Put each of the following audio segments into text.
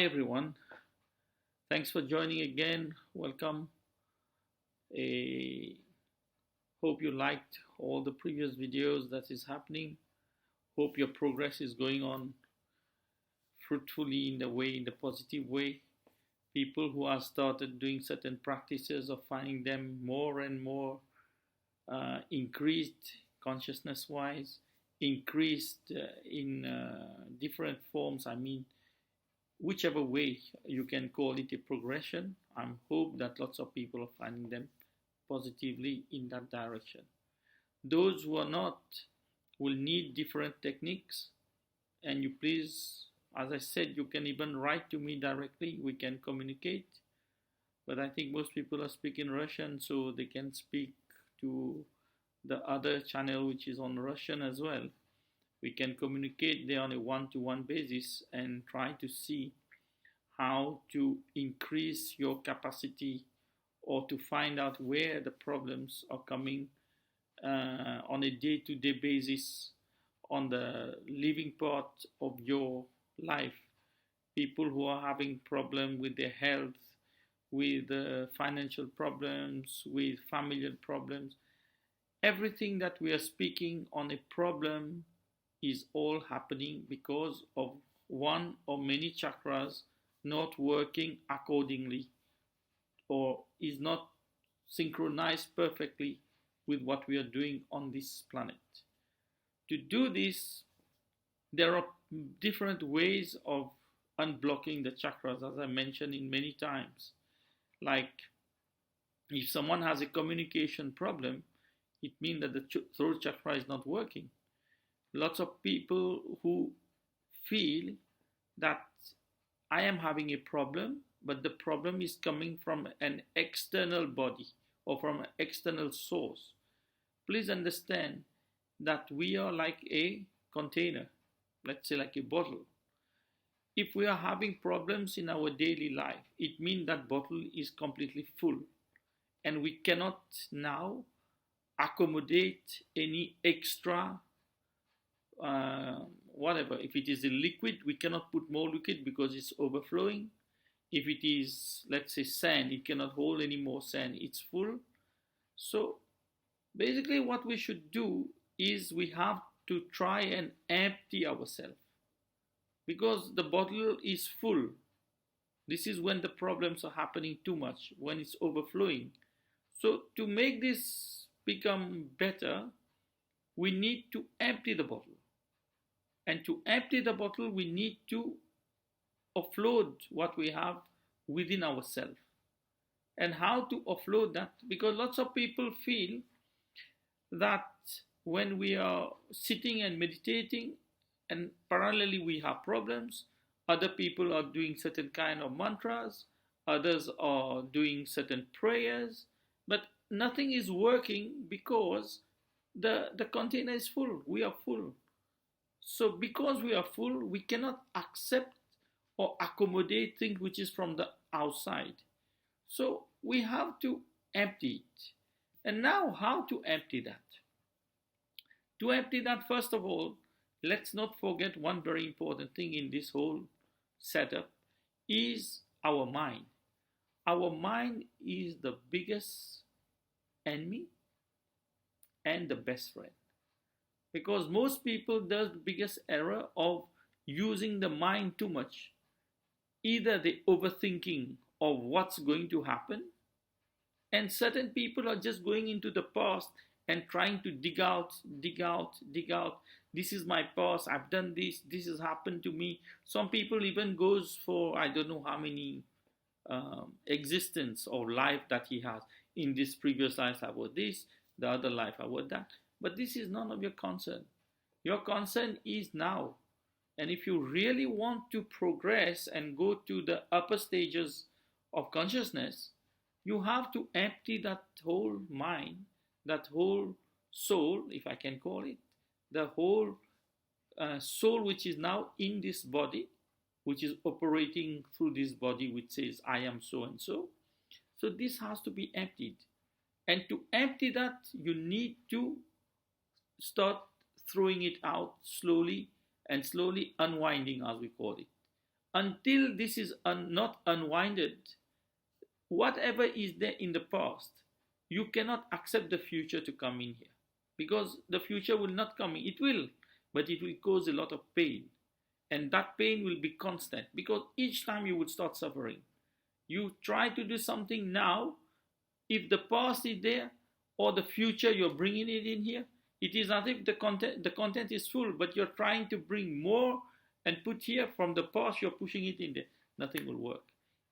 Hi everyone, thanks for joining again. Welcome. I hope you liked all the previous videos that is happening. Hope your progress is going on fruitfully in the positive way. People who have started doing certain practices are finding them more and more increased consciousness wise, increased in different forms. Whichever way you can call it a progression, I hope that lots of people are finding them positively in that direction. Those who are not will need different techniques, and you please, as I said, you can even write to me directly. We can communicate, but I think most people are speaking Russian, so they can speak to the other channel which is on Russian as well. We can communicate there on a one-to-one basis and try to see how to increase your capacity or to find out where the problems are coming on a day-to-day basis on the living part of your life. People who are having problem with their health, with financial problems, with familial problems, everything that we are speaking on a problem is all happening because of one or many chakras not working accordingly or is not synchronized perfectly with what we are doing on this planet. To do this, there are different ways of unblocking the chakras, as I mentioned in many times. Like if someone has a communication problem, it means that the throat chakra is not working. Lots of people who feel that I am having a problem, but the problem is coming from an external body or from an external source. Please understand that we are like a container, let's say like a bottle. If we are having problems in our daily life, it means that bottle is completely full and we cannot now accommodate any extra whatever. If it is a liquid, we cannot put more liquid because it's overflowing. If it is, let's say, sand, it cannot hold any more sand, it's full. So basically what we should do is we have to try and empty ourselves because the bottle is full. This is when the problems are happening too much, when it's overflowing. So to make this become better, we need to empty the bottle. And to empty the bottle, we need to offload what we have within ourselves. And how to offload that? Because lots of people feel that when we are sitting and meditating and parallelly we have problems, other people are doing certain kind of mantras, others are doing certain prayers, but nothing is working because the container is full. We are full. So because we are full, we cannot accept or accommodate things which is from the outside. So we have to empty it. And now how to empty that? To empty that, first of all, let's not forget one very important thing in this whole setup is our mind. Our mind is the biggest enemy and the best friend. Because most people do the biggest error of using the mind too much. Either they overthinking of what's going to happen, and certain people are just going into the past and trying to dig out. This is my past, I've done this has happened to me. Some people even goes for I don't know how many existence or life that he has. In this previous life I was this, the other life I was that. But this is none of your concern. Your concern is now. And if you really want to progress and go to the upper stages of consciousness, you have to empty that whole mind, that whole soul, if I can call it, the whole soul which is now in this body, which is operating through this body which says, I am so and so. So this has to be emptied. And to empty that, you need to start throwing it out slowly and slowly unwinding, as we call it. Until this is not unwinded, whatever is there in the past, you cannot accept the future to come in here, because the future will not come in. It will, but it will cause a lot of pain, and that pain will be constant, because each time you would start suffering. You try to do something now, if the past is there or the future you're bringing it in here, it is as if the content is full, but you're trying to bring more and put here from the past, you're pushing it in there. Nothing will work.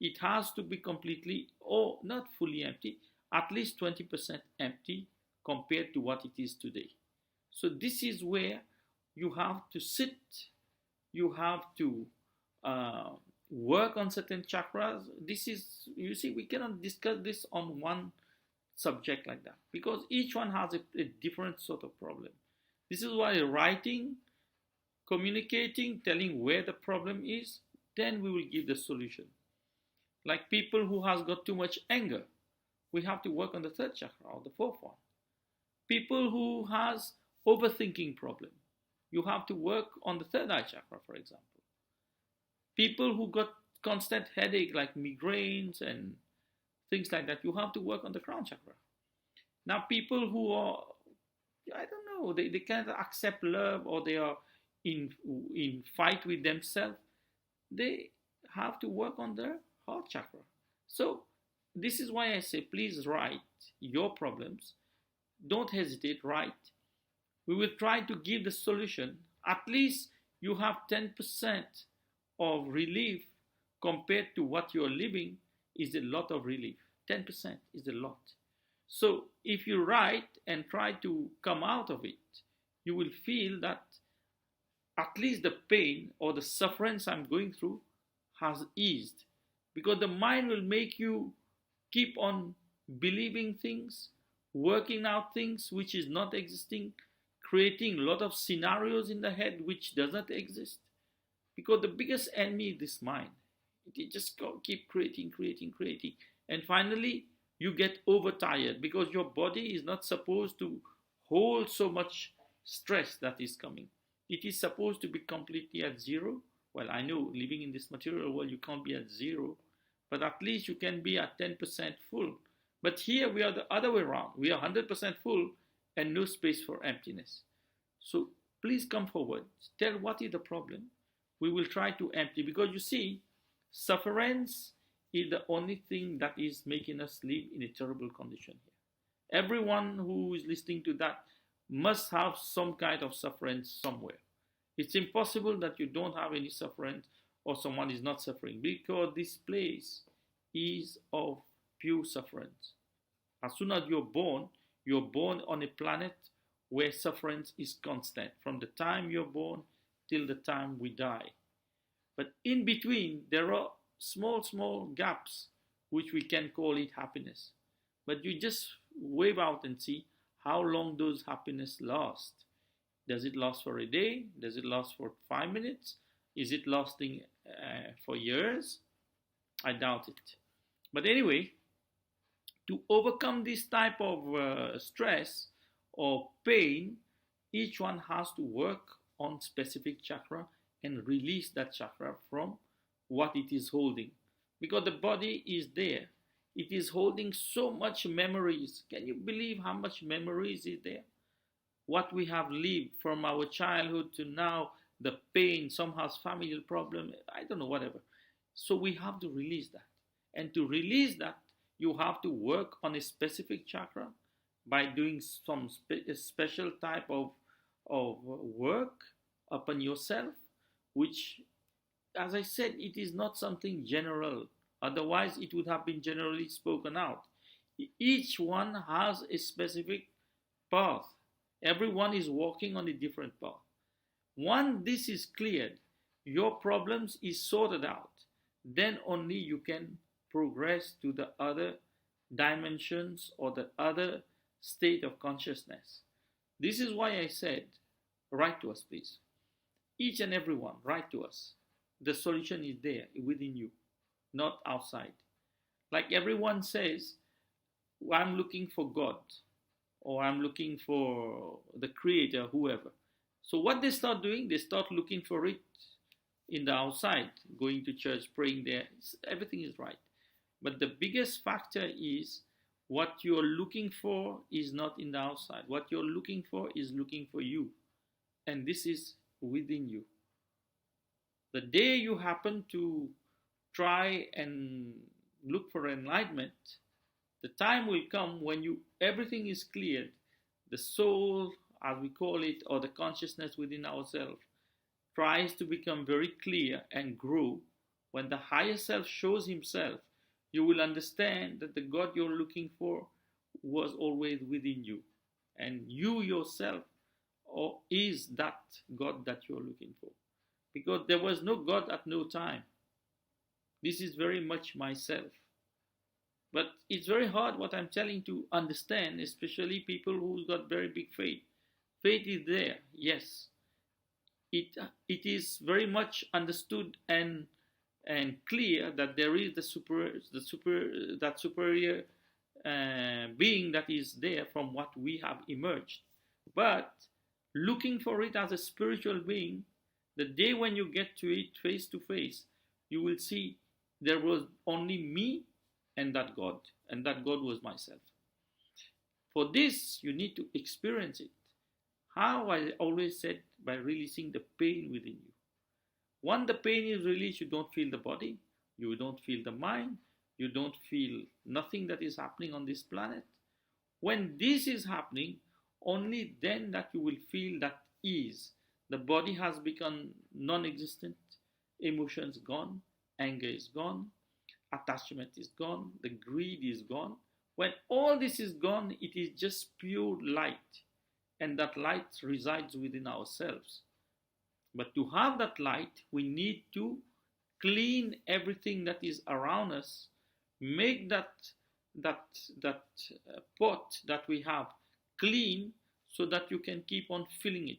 It has to be completely, or not fully empty, at least 20% empty compared to what it is today. So this is where you have to sit, you have to work on certain chakras. This is, you see, we cannot discuss this on one subject like that, because each one has a different sort of problem. This is why writing, communicating, telling where the problem is, then we will give the solution. Like people who has got too much anger, we have to work on the third chakra or the fourth one. People who has overthinking problem, you have to work on the third eye chakra, for example. People who got constant headache like migraines and things like that, you have to work on the crown chakra. Now people who are, I don't know, they can't accept love, or they are in fight with themselves, they have to work on their heart chakra. So this is why I say, please write your problems. Don't hesitate, write. We will try to give the solution. At least you have 10% of relief compared to what you're living is a lot of relief. 10% is a lot. So if you write and try to come out of it, you will feel that at least the pain or the sufferance I'm going through has eased. Because the mind will make you keep on believing things, working out things which is not existing, creating a lot of scenarios in the head which does not exist. Because the biggest enemy is this mind. It just keep creating. And finally, you get overtired, because your body is not supposed to hold so much stress that is coming. It is supposed to be completely at zero. Well, I know living in this material world, you can't be at zero, but at least you can be at 10% full. But here we are the other way around. We are 100% full and no space for emptiness. So please come forward. Tell what is the problem. We will try to empty, because you see, sufferance is the only thing that is making us live in a terrible condition here. Everyone who is listening to that must have some kind of sufferance somewhere. It's impossible that you don't have any sufferance or someone is not suffering, because this place is of pure sufferance. As soon as you're born on a planet where sufferance is constant from the time you're born till the time we die. But in between, there are small gaps which we can call it happiness. But you just wave out and see how long those happiness last. Does it last for a day? Does it last for 5 minutes? Is it lasting for years? I doubt it. But anyway, to overcome this type of stress or pain, each one has to work on specific chakra and release that chakra from what it is holding. Because the body is there. It is holding so much memories. Can you believe how much memories is there? What we have lived from our childhood to now, the pain, some has family problem, I don't know, whatever. So we have to release that. And to release that, you have to work on a specific chakra by doing some special type of work upon yourself, which, as I said, it is not something general. Otherwise, it would have been generally spoken out. Each one has a specific path. Everyone is walking on a different path. Once this is cleared, your problems is sorted out, then only you can progress to the other dimensions or the other state of consciousness. This is why I said, write to us, please. Each and every one, write to us. The solution is there within you, not outside. Like everyone says, I'm looking for God, or I'm looking for the Creator, whoever. So what they start doing, they start looking for it in the outside, going to church, praying there. Everything is right. But the biggest factor is what you're looking for is not in the outside. What you're looking for is looking for you. And this is within you. The day you happen to try and look for enlightenment, the time will come when everything is cleared. The soul, as we call it, or the consciousness within ourselves, tries to become very clear and grow. When the higher self shows himself, you will understand that the God you're looking for was always within you. And you yourself is that God that you're looking for. Because there was no God at no time. This is very much myself. But it's very hard what I'm telling to understand, especially people who've got very big faith. Faith is there, yes. It is very much understood and clear that there is that superior being that is there from what we have emerged. But looking for it as a spiritual being, the day when you get to it face to face, you will see there was only me and that God was myself. For this, you need to experience it. How? I always said, by releasing the pain within you. Once the pain is released, you don't feel the body, you don't feel the mind, you don't feel nothing that is happening on this planet. When this is happening, only then that you will feel that ease. The body has become non-existent, emotions gone, anger is gone, attachment is gone, the greed is gone. When all this is gone, it is just pure light, and that light resides within ourselves. But to have that light, we need to clean everything that is around us, make that pot that we have clean so that you can keep on filling it.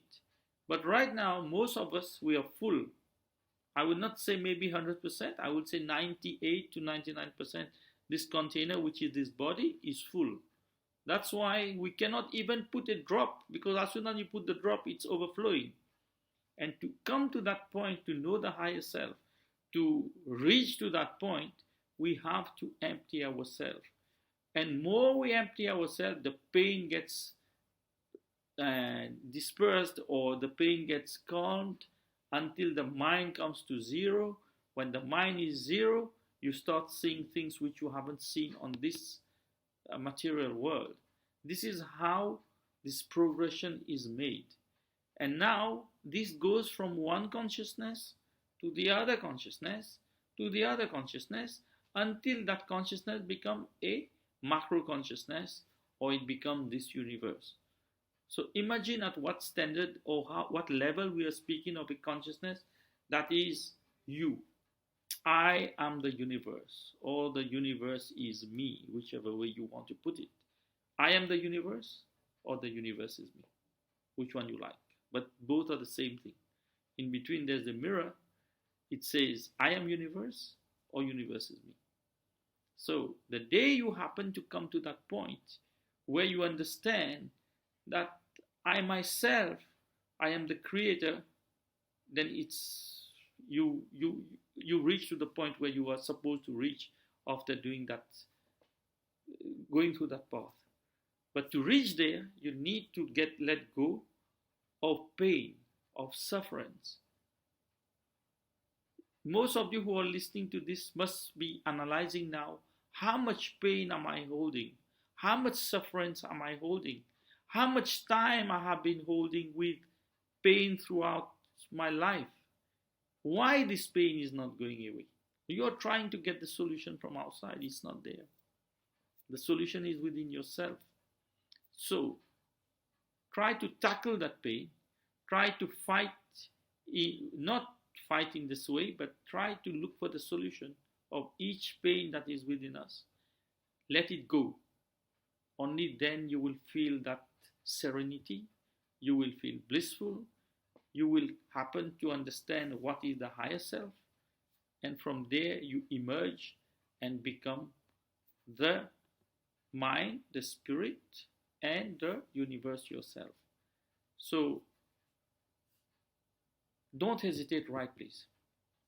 But right now, most of us, we are full. I would not say maybe 100%, I would say 98 to 99%. This container, which is this body, is full. That's why we cannot even put a drop, because as soon as you put the drop, it's overflowing. And to come to that point, to know the higher self, to reach to that point, we have to empty ourselves. And more we empty ourselves, the pain gets dispersed, or the pain gets calmed, until the mind comes to zero. When the mind is zero, you start seeing things which you haven't seen on this material world. This is how this progression is made. And now this goes from one consciousness to the other consciousness to the other consciousness, until that consciousness becomes a macro consciousness, or it becomes this universe. So imagine at what standard or what level we are speaking of a consciousness that is you. I am the universe, or the universe is me, whichever way you want to put it. I am the universe, or the universe is me. Which one you like. But both are the same thing. In between there's a mirror. It says, I am universe, or universe is me. So the day you happen to come to that point where you understand that I myself, I am the creator, then it's you reach to the point where you are supposed to reach after doing that, going through that path. But to reach there, you need to let go of pain, of sufferance. Most of you who are listening to this must be analyzing now, how much pain am I holding? How much sufferance am I holding? How much time I have been holding with pain throughout my life? Why this pain is not going away? You're trying to get the solution from outside. It's not there. The solution is within yourself. So, try to tackle that pain. Try to fight, not fighting this way, but try to look for the solution of each pain that is within us. Let it go. Only then you will feel that serenity, you will feel blissful, you will happen to understand what is the higher self, and from there you emerge and become the mind, the spirit, and the universe yourself. So don't hesitate, right, please.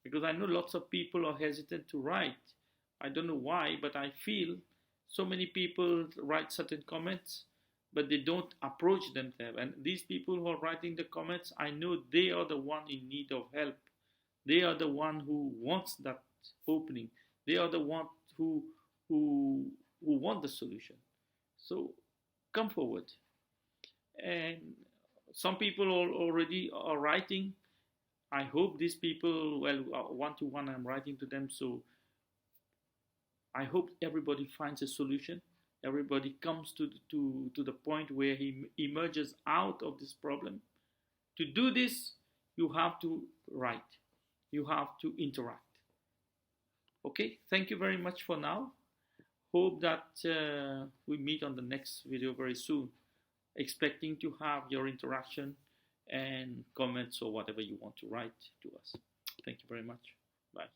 Because I know lots of people are hesitant to write. I don't know why, but I feel so many people write certain comments, but they don't approach themselves. And these people who are writing the comments, I know they are the one in need of help. They are the one who wants that opening. They are the one who who who want the solution. So come forward. And some people already are writing. I hope these people, well, one to one, I'm writing to them. So I hope everybody finds a solution. Everybody comes to the point where he emerges out of this problem. To do this, you have to write. You have to interact. Okay, thank you very much for now. Hope that we meet on the next video very soon. Expecting to have your interaction and comments or whatever you want to write to us. Thank you very much. Bye.